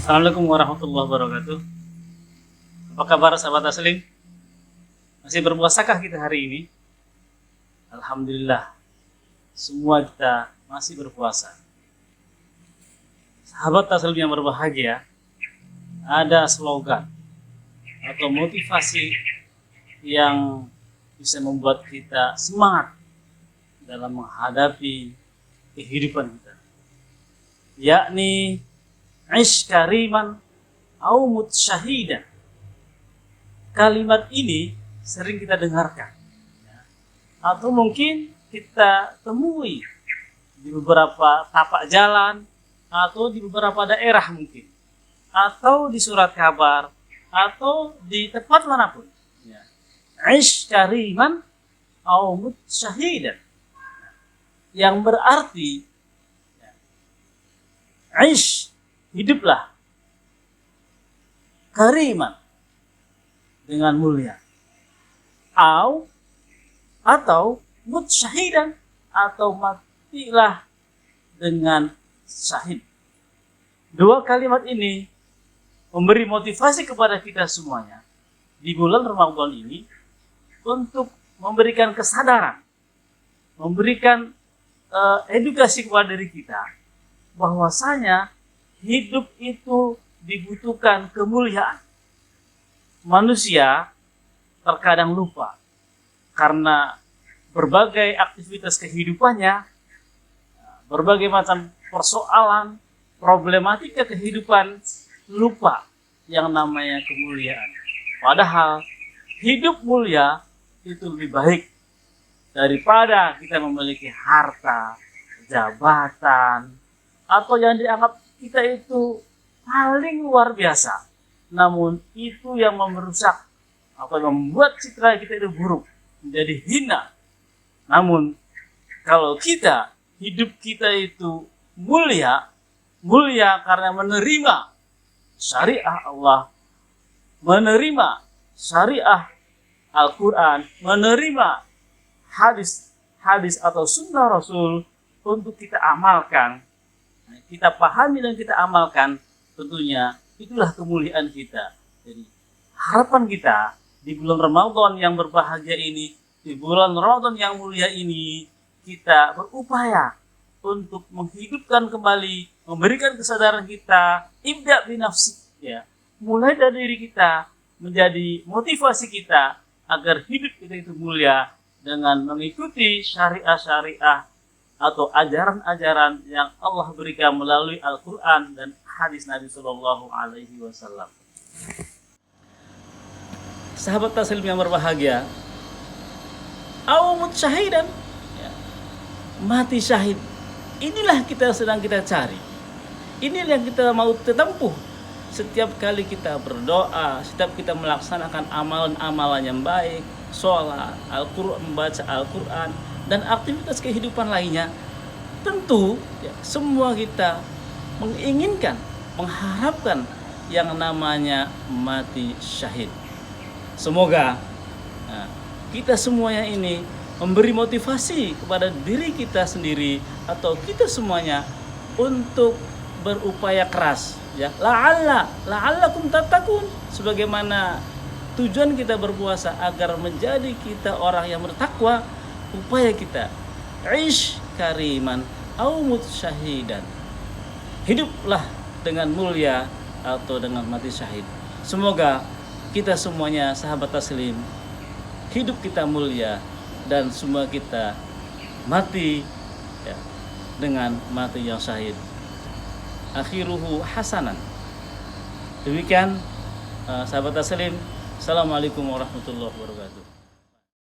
Assalamualaikum warahmatullahi wabarakatuh. Apa kabar sahabat Taslim? Masih berpuasakah kita hari ini? Alhamdulillah, semua kita masih berpuasa. Sahabat Taslim yang berbahagia, ada slogan atau motivasi yang bisa membuat kita semangat dalam menghadapi kehidupan kita, yakni Ish kariman au mut syahidan. Kalimat ini sering kita dengarkan, atau mungkin kita temui di beberapa tapak jalan, atau di beberapa daerah mungkin, atau di surat kabar, atau di tempat manapun. Ish kariman au mut syahidan, yang berarti ish, hiduplah kariman, dengan mulia, atau mut syahidan, atau matilah dengan syahid. Dua kalimat ini memberi motivasi kepada kita semuanya di bulan Ramadan ini untuk memberikan kesadaran, memberikan edukasi kepada diri kita bahwasanya hidup itu dibutuhkan kemuliaan. Manusia terkadang lupa karena berbagai aktivitas kehidupannya, berbagai macam persoalan, problematika kehidupan, lupa yang namanya kemuliaan. Padahal hidup mulia itu lebih baik daripada kita memiliki harta, jabatan, atau yang dianggap kita itu paling luar biasa, namun itu yang merusak atau membuat citra kita itu buruk, menjadi hina. Namun kalau hidup kita itu mulia karena menerima syariah Allah, menerima syariah Al-Quran, menerima hadis atau sunnah Rasul untuk kita amalkan, kita pahami dan kita amalkan, tentunya itulah kemuliaan kita. Jadi harapan kita di bulan Ramadan yang berbahagia ini, di bulan Ramadan yang mulia ini, kita berupaya untuk menghidupkan kembali, memberikan kesadaran kita, ibda' binafsi, mulai dari diri kita, menjadi motivasi kita agar hidup kita itu mulia dengan mengikuti syariah-syariah atau ajaran-ajaran yang Allah berikan melalui Al-Quran dan hadis Nabi Sallallahu Alaihi Wasallam. Sahabat Taslim yang berbahagia, awamut syahidan, mati syahid. Inilah sedang kita cari. Inilah yang kita mau tempuh. Setiap kali kita berdoa, setiap kita melaksanakan amalan-amalan yang baik, sholat, Al-Quran, membaca Al-Quran, dan aktivitas kehidupan lainnya, tentu semua kita menginginkan, mengharapkan yang namanya mati syahid. Semoga kita semuanya ini memberi motivasi kepada diri kita sendiri atau kita semuanya untuk berupaya keras, la'allakum tattaqun, sebagaimana tujuan kita berpuasa agar menjadi kita orang yang bertakwa. Upaya kita ish kariman au mut syahidan, hiduplah dengan mulia atau dengan mati syahid. Semoga kita semuanya sahabat Taslim, hidup kita mulia dan semua kita mati dengan mati yang syahid, akhiruhu hasanan. Demikian sahabat Taslim. Assalamualaikum warahmatullahi wabarakatuh.